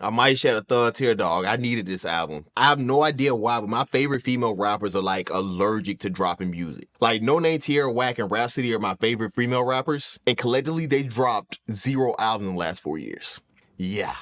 I might shed a third tear, dog. I needed this album. I have no idea why, but my favorite female rappers are like allergic to dropping music. Like Noname, Tierra Whack, and Rhapsody are my favorite female rappers, and collectively they dropped 0 albums in the last 4 years. Yeah.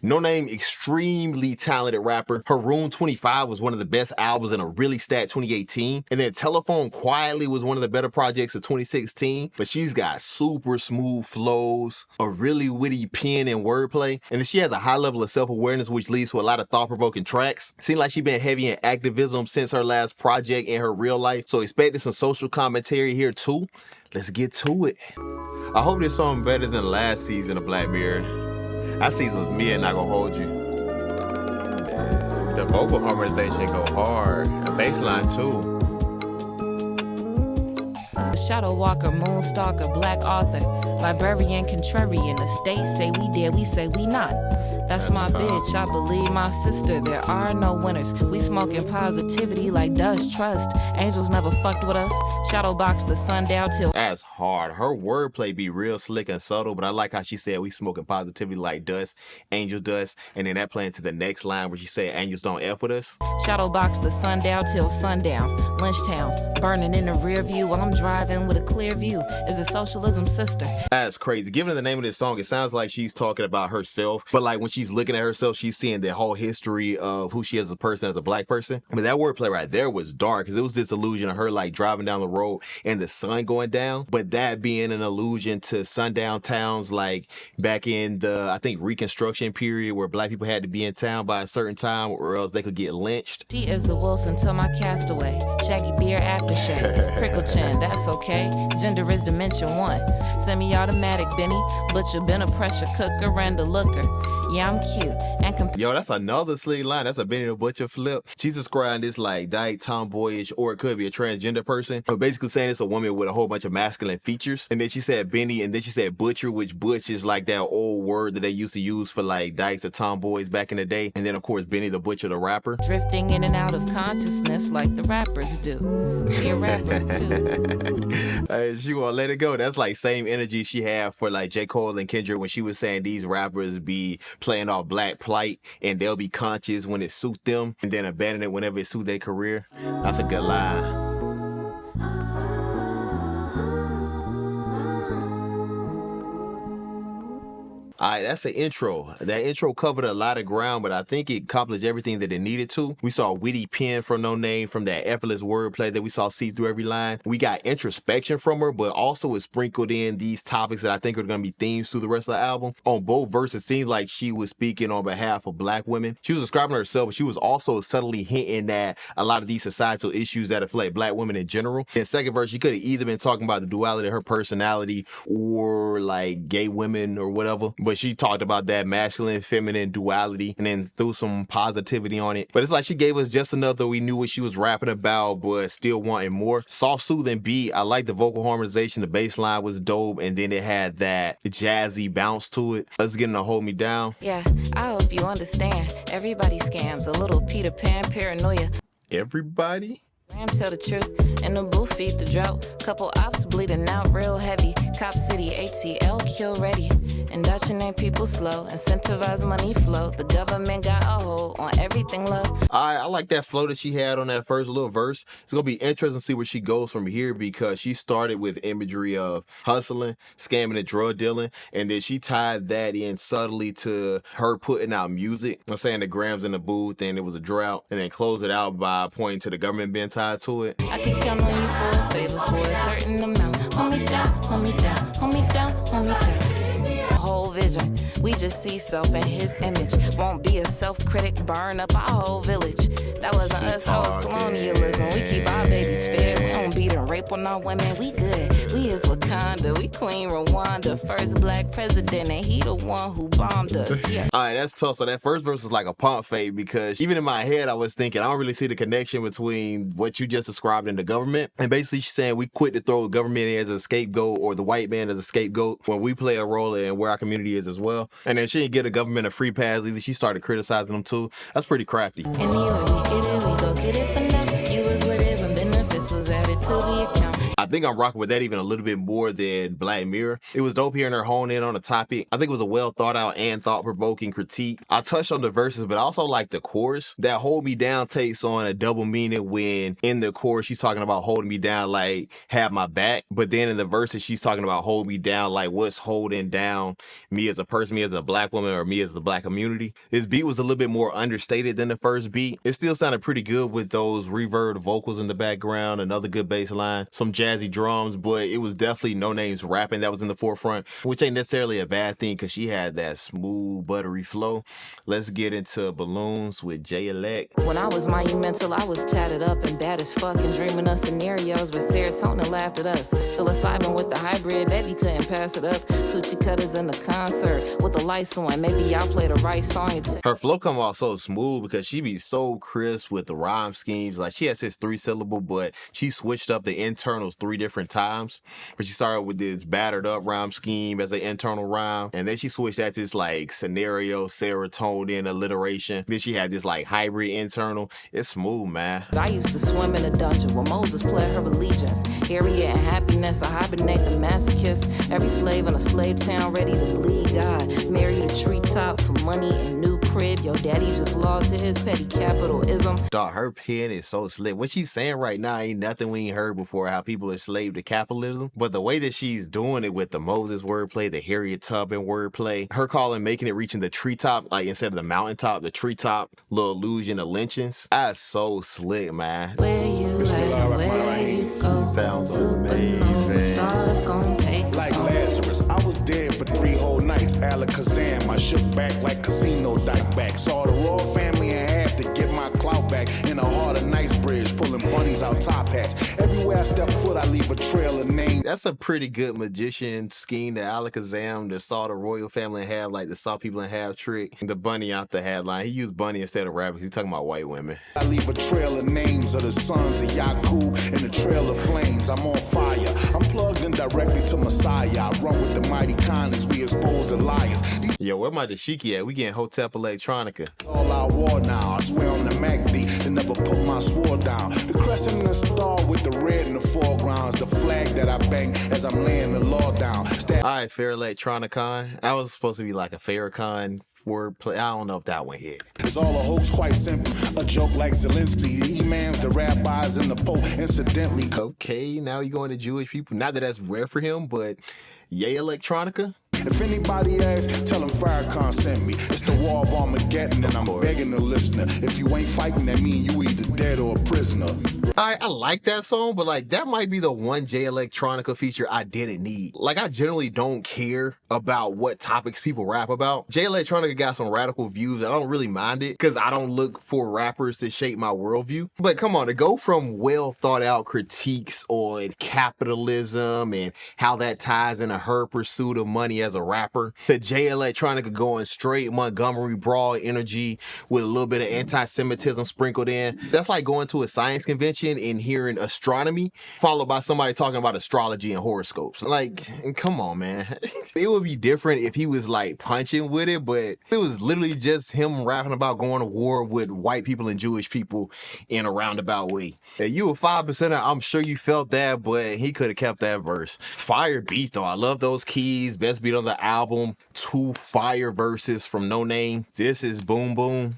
Noname, extremely talented rapper. Her Room 25 was one of the best albums in a really stacked 2018. And then Telephone Quietly was one of the better projects of 2016. But she's got super smooth flows, a really witty pen and wordplay. And then she has a high level of self-awareness, which leads to a lot of thought-provoking tracks. Seems like she's been heavy in activism since her last project in her real life. So expecting some social commentary here too. Let's get to it. I hope this song better than the last season of Black Mirror. That season was me and not gonna hold you. The vocal harmonization go hard. The bass line too. Shadow walker, moonstalker, black author, librarian, contrarian. The state say we did, we say we not. That's my bitch, I believe my sister. There are no winners. We smoking positivity like dust. Trust, angels never fucked with us. Shadowbox the sundial till. That's hard. Her wordplay be real slick and subtle, but I like how she said we smoking positivity like dust, angel dust, and then that playing to the next line where she said angels don't F with us. Shadowbox the sundial till sundown. Lynchtown, burning in the rear view while I'm driving with a clear view. Is a socialism sister. That's crazy. Given the name of this song, it sounds like she's talking about herself, but like when she's looking at herself, she's seeing the whole history of who she is as a person, as a black person. But that wordplay right there was dark because it was this illusion of her like driving down the road and the sun going down, but that being an allusion to sundown towns like back in the, I think, Reconstruction period where black people had to be in town by a certain time or else they could get lynched. She is the Wilson till my castaway. Shaggy beard aftershave. Prickle chin, that's okay. Gender is dimension 1. Semi-automatic Benny. Butcher been a pressure cooker and a looker. Yeah, I'm cute and yo, that's another slick line. That's a Benny the Butcher flip. She's describing this like dyke, tomboyish, or it could be a transgender person. But basically saying it's a woman with a whole bunch of masculine features. And then she said Benny, and then she said butcher, which butch is like that old word that they used to use for like dykes or tomboys back in the day. And then of course Benny the Butcher, the rapper. Drifting in and out of consciousness like the rappers do. She a rapper too. Hey, she won't let it go. That's like same energy she had for like J. Cole and Kendrick when she was saying these rappers be playing off black plight and they'll be conscious when it suit them and then abandon it whenever it suit their career. That's a good line. All right, that's an intro. That intro covered a lot of ground, but I think it accomplished everything that it needed to. We saw witty pen from Noname, from that effortless wordplay that we saw seep through every line. We got introspection from her, but also it sprinkled in these topics that I think are going to be themes through the rest of the album. On both verses, it seemed like she was speaking on behalf of black women. She was describing herself, but she was also subtly hinting at a lot of these societal issues that affect black women in general. In the second verse, she could have either been talking about the duality of her personality or like gay women or whatever, but she talked about that masculine, feminine duality and then threw some positivity on it. But it's like she gave us just enough that we knew what she was rapping about, but still wanting more. Soft, soothing beat. I like the vocal harmonization. The bass line was dope, and then it had that jazzy bounce to it. Let's get into Hold Me Down. Yeah, I hope you understand. Everybody scams. A little Peter Pan paranoia. Everybody? Tell the truth, in the booth feed the drought. Couple ops bleeding out real heavy. Cop City, ATL, kill ready. Indoctrinate people slow, incentivize money flow. The government got a hold on everything love. I like that flow that she had on that first little verse. It's gonna be interesting to see where she goes from here because she started with imagery of hustling, scamming and drug dealing, and then she tied that in subtly to her putting out music. I'm saying the grams in the booth and it was a drought, and then close it out by pointing to the government being tied to it. I can count on you for a favor for a certain amount. Hold me down, hold me down, hold me down, hold me down. Whole vision, we just see self in his image. Won't be a self-critic, burn up our whole village. That wasn't us, that was colonialism. We keep our babies fed, we don't beat and rape on our women, we good. We is Wakanda, we Queen Rwanda. First black president, and he the one who bombed us. Yeah. All right, that's tough. So that first verse was like a pump fake because even in my head, I was thinking, I don't really see the connection between what you just described in the government. And basically she's saying we quit to throw the government in as a scapegoat or the white man as a scapegoat when we play a role in where our community is as well. And then she didn't give the government a free pass either. She started criticizing them too. That's pretty crafty. Anyway, we get it, we go get it for now. You was with it when benefits was added to the account. I think I'm rocking with that even a little bit more than Black Mirror. It was dope hearing her hone in on the topic. I think it was a well thought out and thought provoking critique. I touched on the verses, but I also like the chorus. That Hold Me Down takes on a double meaning when in the chorus she's talking about holding me down like have my back, but then in the verses she's talking about hold me down like what's holding down me as a person, me as a Black woman, or me as the Black community. This beat was a little bit more understated than the first beat. It still sounded pretty good with those reverb vocals in the background, another good bass line, some jazzy drums, but it was definitely Noname's rapping that was in the forefront, which ain't necessarily a bad thing because she had that smooth, buttery flow. Let's get into Balloons with Jay Elect. When I was monumental, I was tatted up and bad as fuck and dreaming of scenarios, but serotonin laughed at us. Psilocybin with the hybrid, baby couldn't pass it up. Coochie cutters in the concert with the lights on. Maybe y'all play the right song. Her flow come off so smooth because she be so crisp with the rhyme schemes. Like she has this 3-syllable, but she switched up the internals 3 different times. But she started with this battered up rhyme scheme as an internal rhyme, and then she switched that to this like scenario, serotonin, alliteration. Then she had this like hybrid internal. It's smooth, man. I used to swim in a dungeon where Moses pled her allegiance. Harriet and happiness, I hibernate the masochist. Every slave in a slave town ready to bleed God. Marry the treetop for money and new crib. Your daddy just lost his petty capitalism. Dog, her pen is so slick. What she's saying right now ain't nothing we ain't heard before, how people are slave to capitalism. But the way that she's doing it with the Moses wordplay, the Harriet Tubman wordplay, her calling making it reaching the treetop, like instead of the mountaintop, the treetop, little illusion of lynchings. That's so slick, man. Where you at, where you go. Sounds Supernova amazing. stars gon' take Like some. Lazarus, I was dead for 3 whole nights. Alakazam, I shook back like casino dike back. Saw the royal family in half to get my clout back. In the heart of Knightsbridge, pulling bunnies out top hats. Everywhere I step foot, I leave a trail of names. That's a pretty good magician scheme. The Alakazam, that saw the royal family in half, like the saw people in half trick. The bunny out the headline. He used bunny instead of rabbit. He's talking about white women. I leave a trail of names of the sons of Yakub and the trail of flames. I'm on fire. I'm plugged in directly to Messiah. I run with the mighty conners. We expose the liars. These Yo, where my dashiki at? We getting Hotep Electronica. all out war now. I swear on the MACD, they never put my sword down. The crescent and the star with the red in the foreground is the flag that I bang as I'm laying the law down. All right, Fair Electronicon. That was supposed to be like a Farrakhan wordplay. I don't know if that one hit. It's all a hoax, quite simple. A joke like Zelensky, the imams, the rabbis, and the Pope. Incidentally, Okay, now you going to Jewish people. Not that that's rare for him, but yay, Electronica. if anybody asks, tell them Farrakhan sent me. It's the war of Armageddon, and I'm begging the listener. If you ain't fighting, that mean you either dead or a prisoner. I like that song, but like that might be the one J Electronica feature I didn't need. Like I generally don't care about what topics people rap about. J Electronica got some radical views. I don't really mind it because I don't look for rappers to shape my worldview. But come on, to go from well thought out critiques on capitalism and how that ties into her pursuit of money as a rapper, to J Electronica going straight Montgomery Broad energy with a little bit of anti-Semitism sprinkled in. That's like going to a science convention and hearing astronomy followed by somebody talking about astrology and horoscopes. Like, come on, man. It would be different if he was like punching with it, but it was literally just him rapping about going to war with white people and Jewish people in a roundabout way. If you a 5%er, I'm sure you felt that, but he could have kept that verse. Fire beat though. I love those keys. Best beat on the album. 2 fire verses from Noname. This is Boomboom.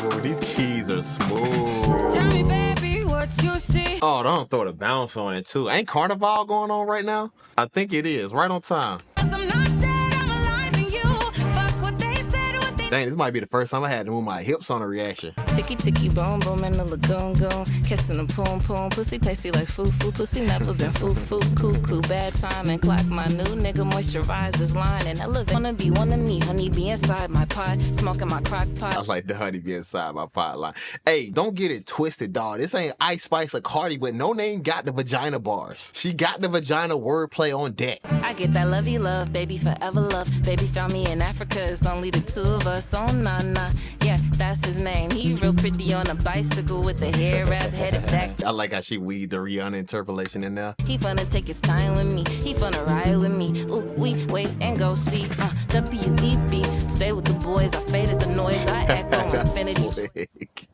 Oh, these keys are smooth. Tell me, baby, what you see. Oh, don't throw the bounce on it too. Ain't Carnival going on right now? I think it is. Right on time. 'Cause I'm not dead, I'm alive in you. Fuck what they said, what they Dang, this might be the first time I had to move my hips on a reaction. Ticky ticky boom boom in the lagoon goon. Kissing them poom poom. Pussy tasty like foo foo. Pussy never been foo foo. Cuckoo bad time and clock. My new nigga moisturize his line and elevate. Wanna be one of me. Honey be inside my pot. Smoking my crock pot. I like the honey be inside my pot line. Hey, don't get it twisted, dog. This ain't Ice Spice or Cardi, but Noname got the vagina bars. She got the vagina wordplay on deck. I get that lovey love, baby forever love. Baby found me in Africa, it's only the 2 of us. Oh nah nah, yeah, that's his name. He real pretty on a bicycle with the hair wrap headed back. I like how she weaved the Rihanna interpolation in there. He finna take his time with me, he finna ride with me. Ooh, we wait and go see. W-E-B, stay with the boys, I faded the noise, I echo infinity. Slick.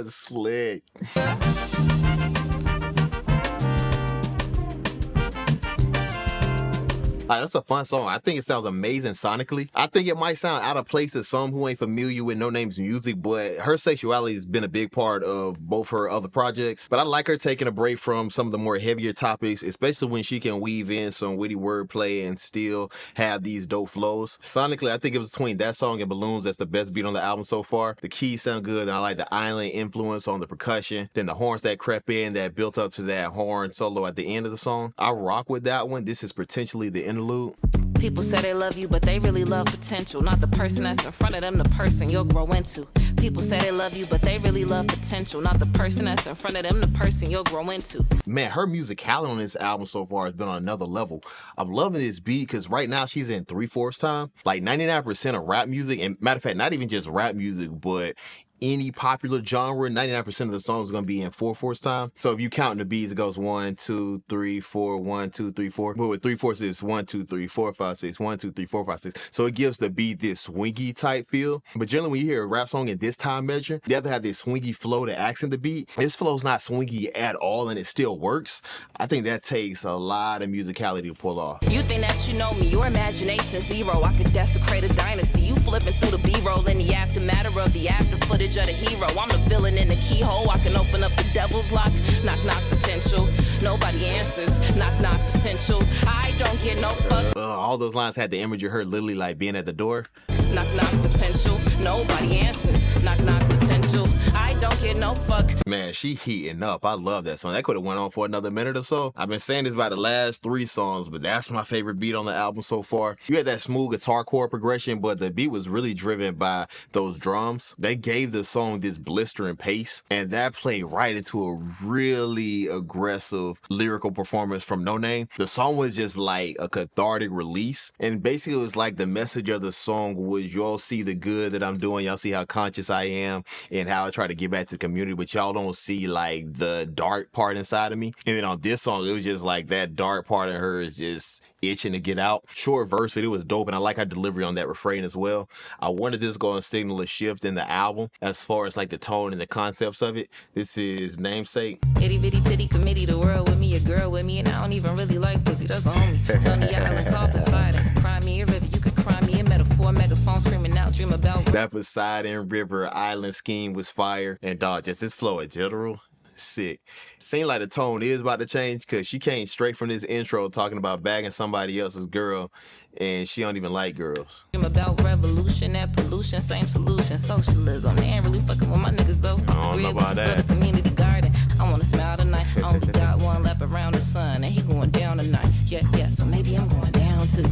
Slick. That's a fun song. I think it sounds amazing sonically. I think it might sound out of place to some who ain't familiar with Noname's music, but her sexuality has been a big part of both her other projects. But I like her taking a break from some of the more heavier topics, especially when she can weave in some witty wordplay and still have these dope flows. Sonically, I think it was between that song and Balloons that's the best beat on the album so far. The keys sound good, and I like the island influence on the percussion. Then the horns that crept in that built up to that horn solo at the end of the song. I rock with that one. This is potentially the interlude. People say they love you, but they really love potential. Not the person that's in front of them, the person you'll grow into. People say they love you, but they really love potential. Not the person that's in front of them, the person you'll grow into. Man, her musicality on this album so far has been on another level. I'm loving this beat because right now she's in 3/4 time. Like 99% of rap music, and matter of fact, not even just rap music, but any popular genre, 99% of the songs are going to be in 4/4 time. So if you count the beats, it goes 1, 2, 3, 4, 1, 2, 3, 4. But with 3/4, it's 1, 2, 3, 4, 5, 6, 1, 2, 3, 4, 5, 6. So it gives the beat this swingy type feel. But generally, when you hear a rap song in this time measure, you have to have this swingy flow to accent the beat. This flow's not swingy at all, and it still works. I think that takes a lot of musicality to pull off. You think that you know me, your imagination zero. I could desecrate a dynasty. You flipping through the B-roll in the aftermatter of the after footage of the hero. I'm the villain in the keyhole. I can open up the devil's lock. Knock, knock, potential. Nobody answers. Knock, knock, potential. I don't get no fuck. All those lines had the image of her literally like being at the door. Knock, knock, potential. Nobody answers. Knock, knock, potential. I don't get no fuck. Man, she heating up. I love that song. That could have went on for another minute or so. I've been saying this about the last 3 songs, but that's my favorite beat on the album so far. You had that smooth guitar chord progression, but the beat was really driven by those drums. They gave the song this blistering pace, and that played right into a really aggressive lyrical performance from Noname. The song was just like a cathartic release, and basically it was like the message of the song was, y'all see the good that I'm doing, y'all see how conscious I am and how I try to get back to the community, but y'all don't see like the dark part inside of me. And then on this song, it was just like that dark part of her is just itching to get out. Short verse, but it was dope, and I like her delivery on that refrain as well. I wanted this going to signal a shift in the album as far as like the tone and the concepts of it. This is Namesake. Itty bitty titty committee, the world with me, a girl with me, and I don't even really like pussy, that's a homie. Tony Island, call Poseidon, cry me a river, you could cry me a metaphor, megaphone screaming out, dream about. That Poseidon River Island scheme was fire, and dog, just this flow in general, sick. Seemed like the tone is about to change because she came straight from this intro talking about bagging somebody else's girl, and she don't even like girls. Dream about revolution, that pollution, same solution, socialism. They ain't really fucking with my niggas though. I don't know about that. The community garden. I wanna smile tonight. I only got one lap around the sun, and he going down tonight. Yeah, so maybe I'm going down too.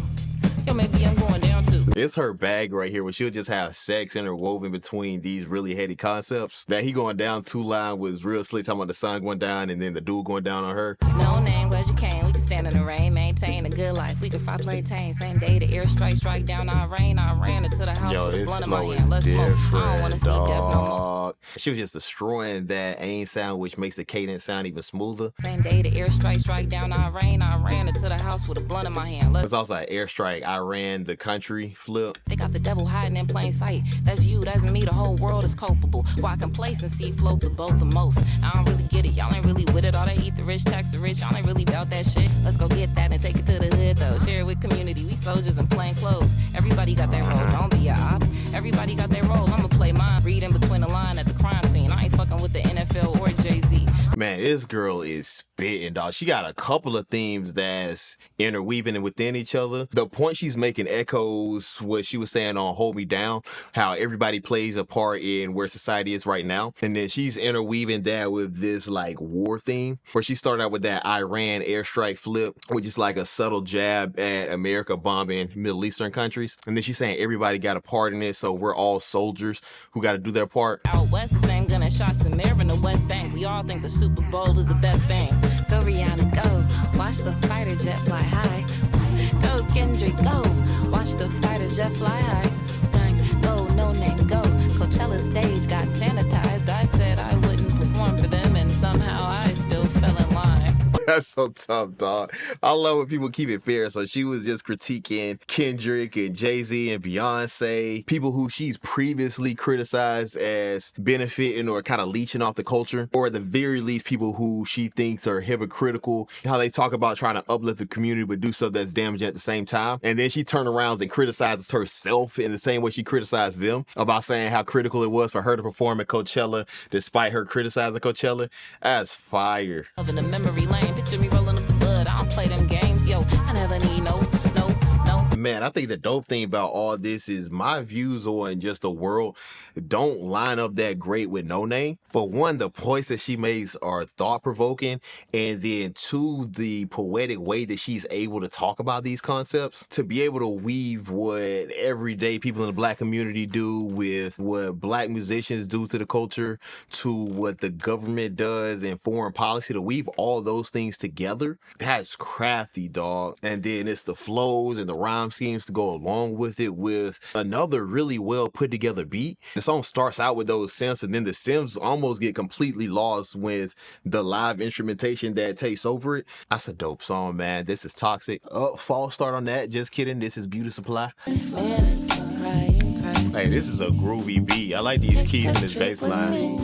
Yo, maybe I'm going down too. It's her bag right here where she'll just have sex interwoven between these really heady concepts. That he going down 2 line was real slick, talking about the sun going down and then the dude going down on her. No name, glad you came. We can stand in the rain, maintain a good life. We can fry, play, tame. Same day the airstrike strike down our rain. I ran into the house with a blunt in my hand. Let's smoke. I don't wanna see death no more. She was just destroying that aim sound, which makes the cadence sound even smoother. Same day the airstrike strike down our rain. I ran into the house with a blunt in my hand. It's also an airstrike. I ran the country flip. They got the devil hiding in plain sight. That's you, that's me, the whole world is culpable. Why complacency float the boat the most? I don't really get it, y'all ain't really with it. All they eat the rich, tax the rich, y'all ain't really about that shit. Let's go get that and take it to the hood though. Share it with community, we soldiers in plain clothes. Everybody got their role, don't be a op. Everybody got their role, I'ma play mine. Read in between the line at the crime scene. I ain't fucking with the NFL or Jay-Z. Man, this girl is spitting, dog. She got a couple of themes that's interweaving and within each other. The point she's making echoes what she was saying on Hold Me Down, how everybody plays a part in where society is right now. And then she's interweaving that with this like war theme, where she started out with that Iran airstrike flip, which is like a subtle jab at America bombing Middle Eastern countries. And then she's saying everybody got a part in it, so we're all soldiers who got to do their part. Out west, the same gun and shots in there in the West Bank. We all think the Super Bowl is the best thing. Go Rihanna, go. Watch the fighter jet fly high. Go Kendrick, go. Watch the fighter jet fly high. Dang, go, Noname, go. Coachella stage got sanitized. I said I wouldn't perform for them, and somehow I still fell in line. That's so tough, dog. I love when people keep it fair. So she was just critiquing Kendrick and Jay-Z and Beyonce, people who she's previously criticized as benefiting or kind of leeching off the culture, or at the very least, people who she thinks are hypocritical, how they talk about trying to uplift the community but do stuff that's damaging at the same time. And then she turns around and criticizes herself in the same way she criticized them about saying how critical it was for her to perform at Coachella despite her criticizing Coachella. That's fire. In the memory lane, picture me rolling up the bud. I don't play them games, yo. I never need no. Man, I think the dope thing about all this is my views on just the world don't line up that great with Noname. But one, the points that she makes are thought-provoking, and then two, the poetic way that she's able to talk about these concepts, to be able to weave what everyday people in the Black community do with what Black musicians do to the culture, to what the government does in foreign policy, to weave all those things together. That's crafty, dog. And then it's the flows and the rhyme schemes to go along with it, with another really well put together beat. The song starts out with those synths, and then the synths almost get completely lost with the live instrumentation that takes over it. That's a dope song, man. This is Toxic. False start on that. Just kidding. This is Beauty Supply. Hey, this is a groovy beat. I like these keys in this bass line.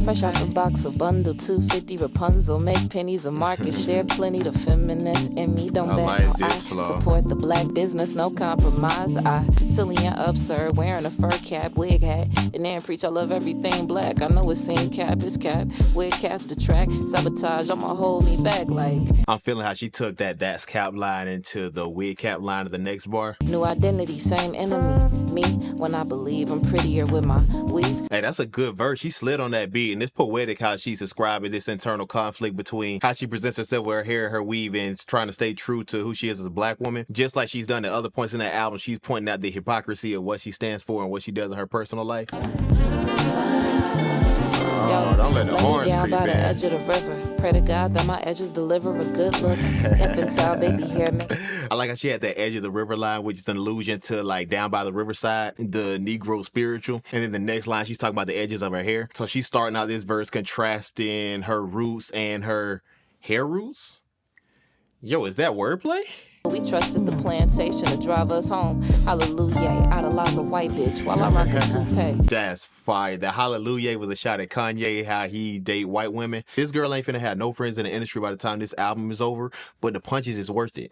Fresh out the box, a bundle, 250 Rapunzel. Make pennies a market share, plenty. The feminist in me don't back no eye. Support the Black business, no compromise. I silly and absurd, wearing a fur cap, wig hat, and then preach I love everything Black. I know it's seen cap is cap, wig caps the track, sabotage. I'ma hold me back like. I'm feeling how she took that's cap line into the wig cap line of the next bar. New identity, same enemy. Me when I believe I'm prettier with my weave. Hey, that's a good verse. She slid on that beat. And it's poetic how she's describing this internal conflict between how she presents herself with her hair and her weave and trying to stay true to who she is as a Black woman. Just like she's done at other points in that album, she's pointing out the hypocrisy of what she stands for and what she does in her personal life. Oh, don't let the horns down creep by the in. edge of the river. Pray to God that my edges deliver a good look. Infantile baby hear me. I like how she had that edge of the river line, which is an allusion to like down by the riverside, the Negro spiritual. And then the next line, she's talking about the edges of her hair. So she's starting out this verse contrasting her roots and her hair roots. Yo, is that wordplay? We trusted the plantation to drive us home. Hallelujah, idolize a white bitch while I rock a toupee. That's fire. The Hallelujah was a shot at Kanye, how he date white women. This girl ain't finna have no friends in the industry by the time this album is over, but the punches is worth it.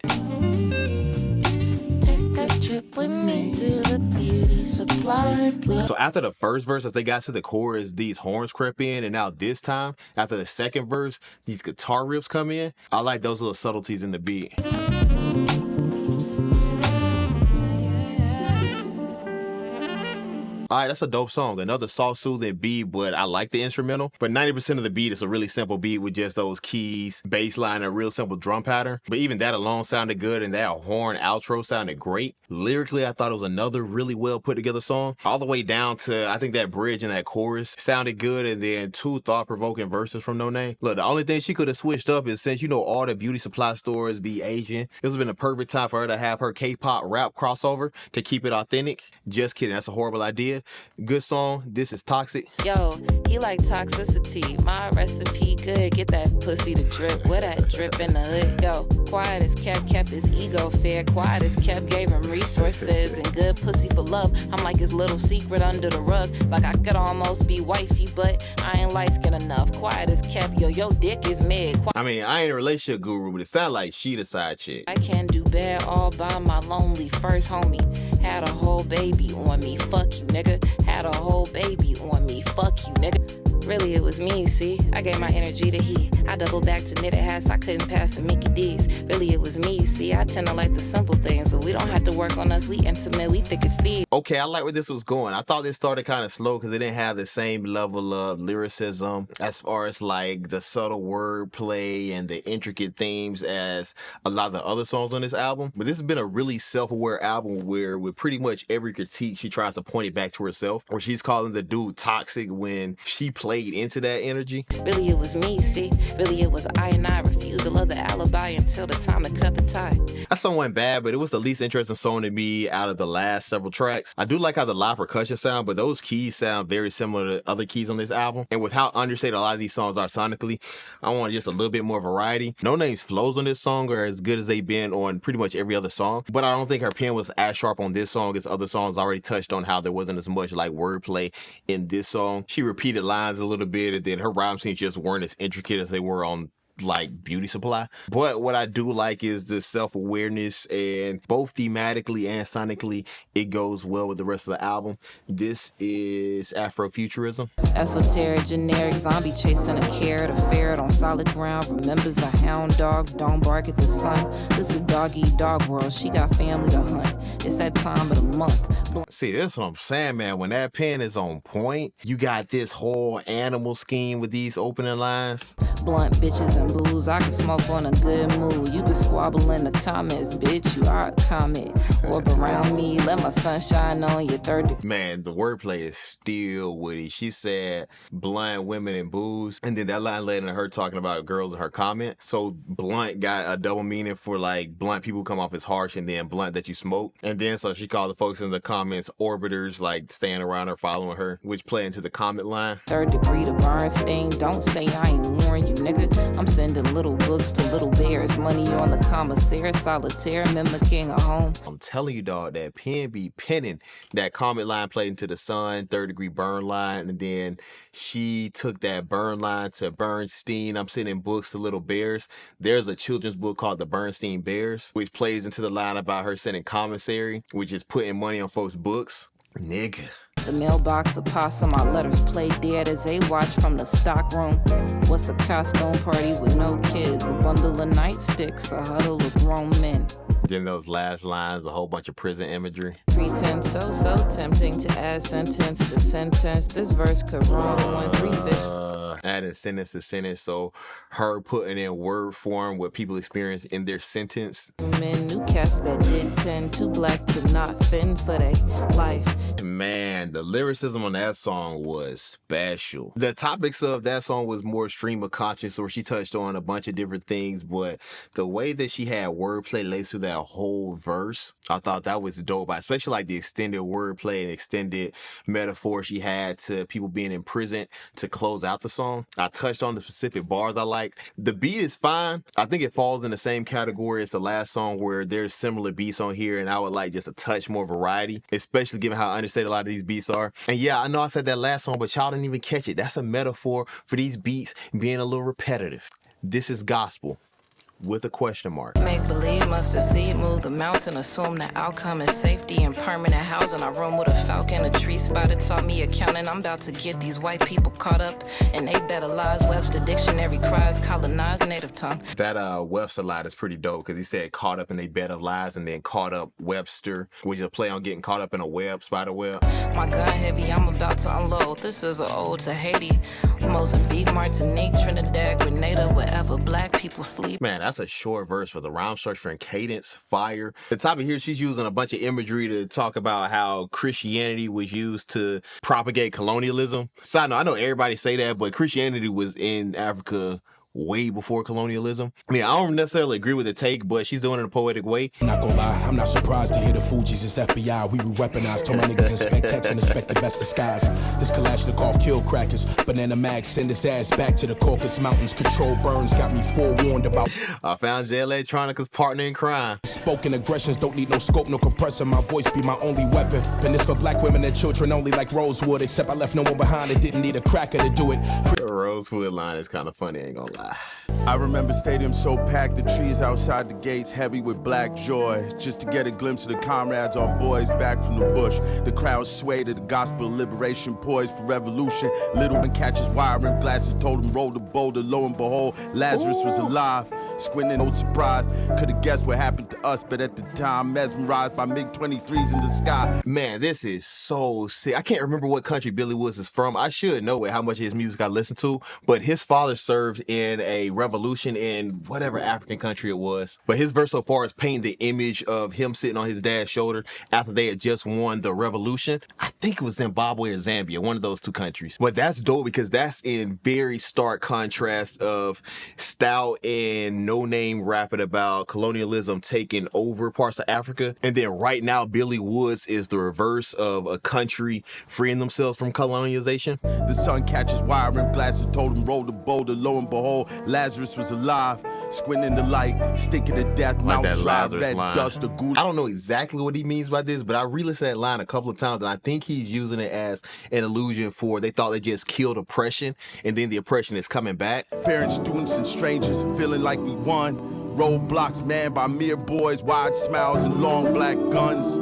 Take a trip with me to the beauty supply. So after the first verse, as they got to the chorus, these horns crept in, and now this time, after the second verse, these guitar riffs come in. I like those little subtleties in the beat. All right, that's a dope song. Another soft, soothing beat, but I like the instrumental. But 90% of the beat is a really simple beat with just those keys, bass line, and a real simple drum pattern. But even that alone sounded good, and that horn outro sounded great. Lyrically, I thought it was another really well put together song. All the way down to, I think that bridge and that chorus sounded good, and then two thought-provoking verses from Noname. Look, the only thing she could have switched up is, since you know all the beauty supply stores be Asian, this has been a perfect time for her to have her K-pop rap crossover to keep it authentic. Just kidding, that's a horrible idea. Good song. This is Toxic. Yo, he like toxicity. My recipe good. Get that pussy to drip. Where that drip in the hood? Yo, quiet as kept his ego fair. Quiet as kept gave him resources and good pussy for love. I'm like his little secret under the rug. Like I could almost be wifey, but I ain't light skin enough. Quiet as kept. Yo, your dick is mid. I mean, I ain't a relationship guru, but it sounds like she the side chick. I can do bad all by my lonely first homie. Had a whole baby on me. Fuck you, nigga. Had a whole baby on me. Fuck you, nigga. Really, it was me, see? I gave my energy to he. I doubled back to knitted hats I couldn't pass to Mickey D's. Really, it was me, see? I tend to like the simple things, so we don't have to work on us. We intimate, we thick as thieves. Okay, I like where this was going. I thought this started kind of slow because it didn't have the same level of lyricism as far as like the subtle wordplay and the intricate themes as a lot of the other songs on this album. But this has been a really self-aware album where with pretty much every critique, she tries to point it back to herself, where she's calling the dude toxic when she plays played into that energy. Really it was me, see? Really it was I refused to love the alibi until the time to cut the tie. That song went bad, but it was the least interesting song to me out of the last several tracks. I do like how the live percussion sound, but those keys sound very similar to other keys on this album. And with how understated a lot of these songs are sonically, I want just a little bit more variety. Noname's flows on this song are as good as they've been on pretty much every other song, but I don't think her pen was as sharp on this song as other songs. Already touched on how there wasn't as much like wordplay in this song. She repeated lines a little bit, and then her rhyme schemes just weren't as intricate as they were on like Beauty Supply. But what I do like is the self-awareness, and both thematically and sonically it goes well with the rest of the album. This is Afro Futurism. Esoteric, generic, zombie chasing a carrot, a ferret on solid ground, remembers a hound dog, don't bark at the sun. This is a dog-eat-dog world, she got family to hunt. It's that time of the month. See, this is what I'm saying, man. When that pen is on point, you got this whole animal scheme with these opening lines. Blunt bitches and booze, I can smoke on a good mood. You can squabble in the comments, bitch, you are a comment. Orb around me, let my sun shine on your third. Man, the wordplay is still witty. She said blunt, women, and booze, and then that line led into her talking about girls in her comment. So blunt got a double meaning for like blunt people come off as harsh, and then blunt that you smoke. And then so she called the folks in the comments orbiters, like staying around her, following her, which play into the comment line. Third degree to Bernstein, don't say I ain't warned you, nigga. I'm sending little books to little bears, money on the commissary, solitaire, mimicking a home. I'm telling you, dog, that pen be penning. That comment line played into the sun, third degree burn line, and then she took that burn line to Bernstein. I'm sending books to little bears. There's a children's book called The Bernstein Bears, which plays into the line about her sending commissary, which is putting money on folks' books. Nigga. The mailbox, a possum, our letters play dead as they watch from the stock room. What's a costume party with no kids? A bundle of nightsticks, a huddle of grown men. Then those last lines, a whole bunch of prison imagery. Pretense, so tempting to add sentence to sentence. This verse could run 1/3. Adding sentence to sentence, so her putting in word form what people experience in their sentence. Men, new cats that did tend too black to not fend for their life. Man, the lyricism on that song was special. The topics of that song was more stream of conscious, where she touched on a bunch of different things, but the way that she had wordplay laced through that whole verse, I thought that was dope. Especially like the extended wordplay and extended metaphor she had to people being in prison to close out the song. I touched on the specific bars I liked. The beat is fine. I think it falls in the same category as the last song, where there's similar beats on here, and I would like just a touch more variety, especially given how understated a lot of these beats are. And yeah, I know I said that last song, but y'all didn't even catch it. That's a metaphor for these beats being a little repetitive. This is gospel with a question mark. Make believe, must have seen, move the mountain, assume the outcome is safety and permanent housing. I roam with a falcon, a tree spotted, taught me accounting. I'm about to get these white people caught up in they better lies. Webster dictionary cries, colonize native tongue. That Webster line is pretty dope, because he said caught up in a bed of lies, and then caught up Webster, which is a play on getting caught up in a web, spider web. My gun heavy, I'm about to unload. This is an ode to Haiti, Mozambique, Martinique, Trinidad, Grenada, wherever black people sleep. Man, that's a short verse for the rhyme structure and cadence, fire. The topic here, she's using a bunch of imagery to talk about how Christianity was used to propagate colonialism. Side note, I know everybody say that, but Christianity was in Africa way before colonialism. I mean, I don't necessarily agree with the take, but she's doing it in a poetic way. I'm not gonna lie, I'm not surprised to hear the Fugees is FBI. We were weaponized, told my niggas inspect text and inspect the best disguise. This Kalashnikov kill crackers, banana mag send his ass back to the Caucasus Mountains. Control burns got me forewarned about. I found J Electronica's partner in crime. Spoken aggressions don't need no scope, no compressor. My voice be my only weapon. Pen is for black women and children only, like Rosewood. Except I left no one behind and didn't need a cracker to do it. The Rosewood line is kind of funny, ain't gonna lie. I remember stadiums so packed, the trees outside the gates heavy with black joy. Just to get a glimpse of the comrades, our boys back from the bush. The crowd swayed to the gospel of liberation, poised for revolution. Little one catches wiring glasses, told him roll the boulder. Lo and behold, Lazarus was alive. Squinting, no surprise. Could've guess what happened to us, but at the time, mesmerized by MiG-23s in the sky. Man, this is so sick. I can't remember what country Billy Woods is from. I should know it, how much of his music I listen to, but his father served in a revolution in whatever African country it was. But his verse so far is painting the image of him sitting on his dad's shoulder after they had just won the revolution. I think it was Zimbabwe or Zambia, one of those two countries. But that's dope because that's in very stark contrast of Stout and Noname rapping about colonialism taking over parts of Africa. And then right now, Billy Woods is the reverse of a country freeing themselves from colonization. The sun catches wire rim glasses, told him roll the boulder. Lo and behold, Lazarus was alive. Squinting the light, stinking to death, Like mouth that dry, Lazarus red line. dust, a ghoul. I don't know exactly what he means by this, but I re-listened to that line a couple of times, and I think he's using it as an allusion for they thought they just killed oppression, and then the oppression is coming back. Faring students and strangers, feeling like we won. Roadblocks manned by mere boys, wide smiles and long black guns.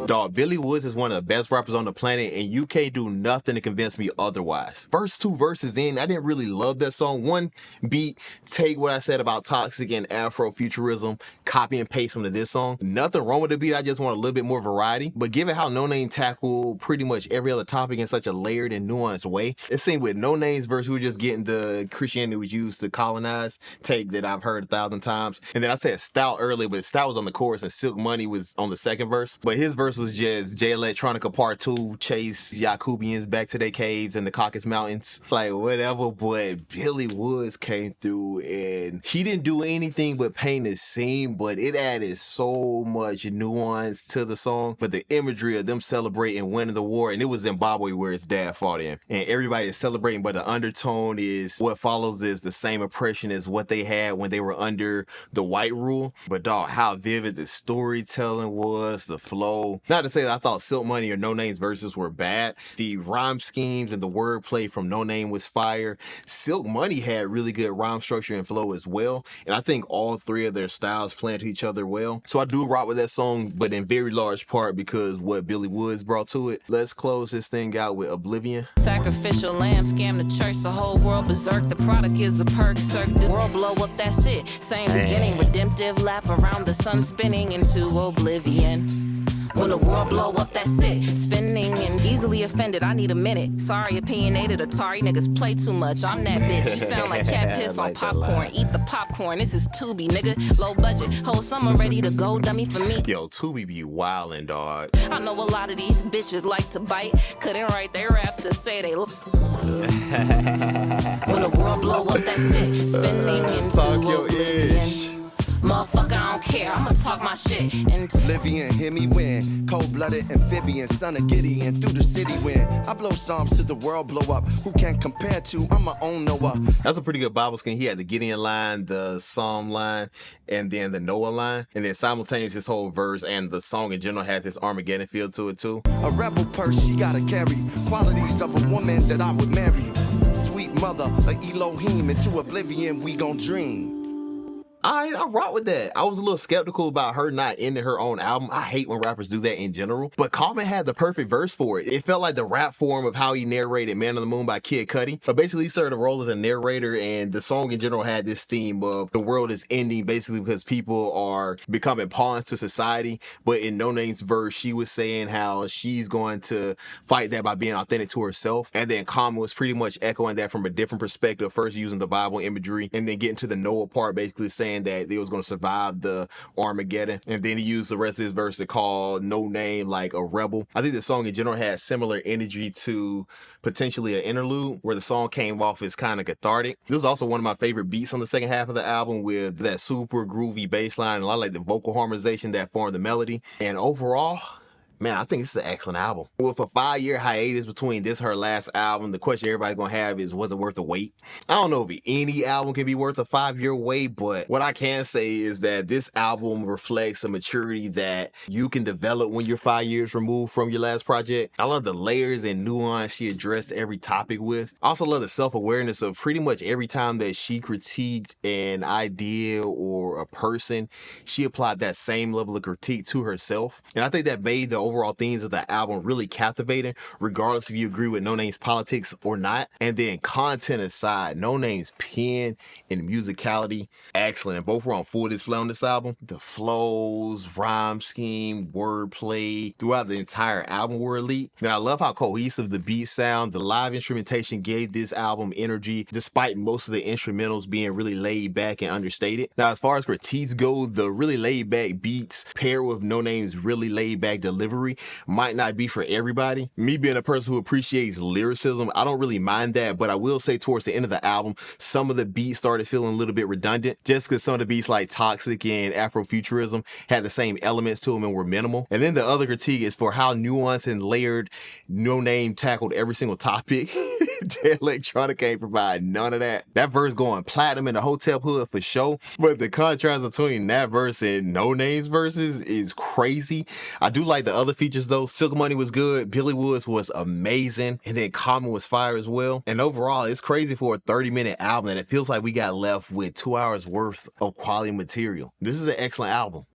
Dog, Billy Woods is one of the best rappers on the planet, and you can't do nothing to convince me otherwise. First two verses in, I didn't really love that song. One beat, take what I said about Toxic and Afro Futurism, copy and paste them to this song. Nothing wrong with the beat, I just want a little bit more variety. But given how Noname tackled pretty much every other topic in such a layered and nuanced way, it seemed with Noname's verse, we were just getting the Christianity was used to colonize take that I've heard 1,000 times. And then I said Stout earlier, but Stout was on the chorus and Silk Money was on the second verse. But his verse was just J Electronica Part 2, chase Yakubians back to their caves in the Caucasus Mountains, like whatever. But Billy Woods came through and he didn't do anything but paint the scene, but it added so much nuance to the song. But the imagery of them celebrating winning the war, and it was Zimbabwe where his dad fought in, and everybody is celebrating, but the undertone is what follows is the same oppression as what they had when they were under the white rule. But dog, how vivid the storytelling was, the flow. Not to say that I thought Silk Money or Noname's verses were bad. The rhyme schemes and the wordplay from Noname was fire. Silk Money had really good rhyme structure and flow as well. And I think all three of their styles play into each other well. So I do rock with that song, but in very large part because what Billy Woods brought to it. Let's close this thing out with Oblivion. Sacrificial lamb, scam the church, the whole world berserk. The product is a perk, circ. The world blow up, that's it. Same beginning, redemptive lap around the sun, spinning into oblivion. When the world blow up, that's it. Spinning and easily offended, I need a minute. Sorry, opinionated, Atari niggas play too much. I'm that bitch. You sound like cat piss on popcorn. Eat the popcorn, this is Tubi, nigga. Low budget, whole summer ready to go, dummy for me. Yo, Tubi be wildin', dog. I know a lot of these bitches like to bite. Couldn't write their raps to say they look. When the world blow up, that's it. Spinning into Talk your oblivion. ish. Motherfucker, I don't care. I'ma talk my shit. And Oblivion, hear me win. Cold-blooded amphibian, son of Gideon, through the city win. I blow psalms to the world blow up. Who can compare to? I'm my own Noah. That's a pretty good Bible skin. He had the Gideon line, the Psalm line, and then the Noah line. And then simultaneous, this whole verse and the song in general has this Armageddon feel to it too. A rebel purse she gotta carry. Qualities of a woman that I would marry. Sweet mother, a Elohim, into oblivion we gon' dream. I rock with that. I was a little skeptical about her not ending her own album. I hate when rappers do that in general. But Common had the perfect verse for it. It felt like the rap form of how he narrated Man on the Moon by Kid Cudi. But basically, he served a role as a narrator, and the song in general had this theme of the world is ending basically because people are becoming pawns to society. But in Noname's verse, she was saying how she's going to fight that by being authentic to herself. And then Common was pretty much echoing that from a different perspective, first using the Bible imagery, and then getting to the Noah part, basically saying that they was going to survive the Armageddon. And then he used the rest of his verse to call Noname like a rebel. I think the song in general had similar energy to potentially an Interlude, where the song came off as kind of cathartic. This is also one of my favorite beats on the second half of the album, with that super groovy bass line, and I like the vocal harmonization that formed the melody. And overall, man, I think this is an excellent album. With a 5-year hiatus between this and her last album, the question everybody's gonna have is, was it worth the wait? I don't know if any album can be worth a 5-year wait, but what I can say is that this album reflects a maturity that you can develop when you're 5 years removed from your last project. I love the layers and nuance she addressed every topic with. I also love the self-awareness of pretty much every time that she critiqued an idea or a person, she applied that same level of critique to herself. And I think that made the overall themes of the album really captivating, regardless if you agree with Noname's politics or not. And then content aside, Noname's pen and musicality, excellent. And both were on full display on this album. The flows, rhyme scheme, wordplay throughout the entire album were elite. And I love how cohesive the beats sound. The live instrumentation gave this album energy, despite most of the instrumentals being really laid back and understated. Now, as far as critiques go, the really laid back beats paired with Noname's really laid back delivery might not be for everybody. Me being a person who appreciates lyricism, I don't really mind that, but I will say towards the end of the album, some of the beats started feeling a little bit redundant, just because some of the beats like Toxic and Afro Futurism had the same elements to them and were minimal. And then the other critique is for how nuanced and layered Noname tackled every single topic. Jay Electronica ain't provide none of that. That verse going platinum in the Hotel Hood for sure, but the contrast between that verse and Noname's verses is crazy. I do like the other features though. Silk Money was good, Billy Woods was amazing, and then Common was fire as well. And overall, it's crazy for a 30-minute album that it feels like we got left with 2 hours worth of quality material. This is an excellent album.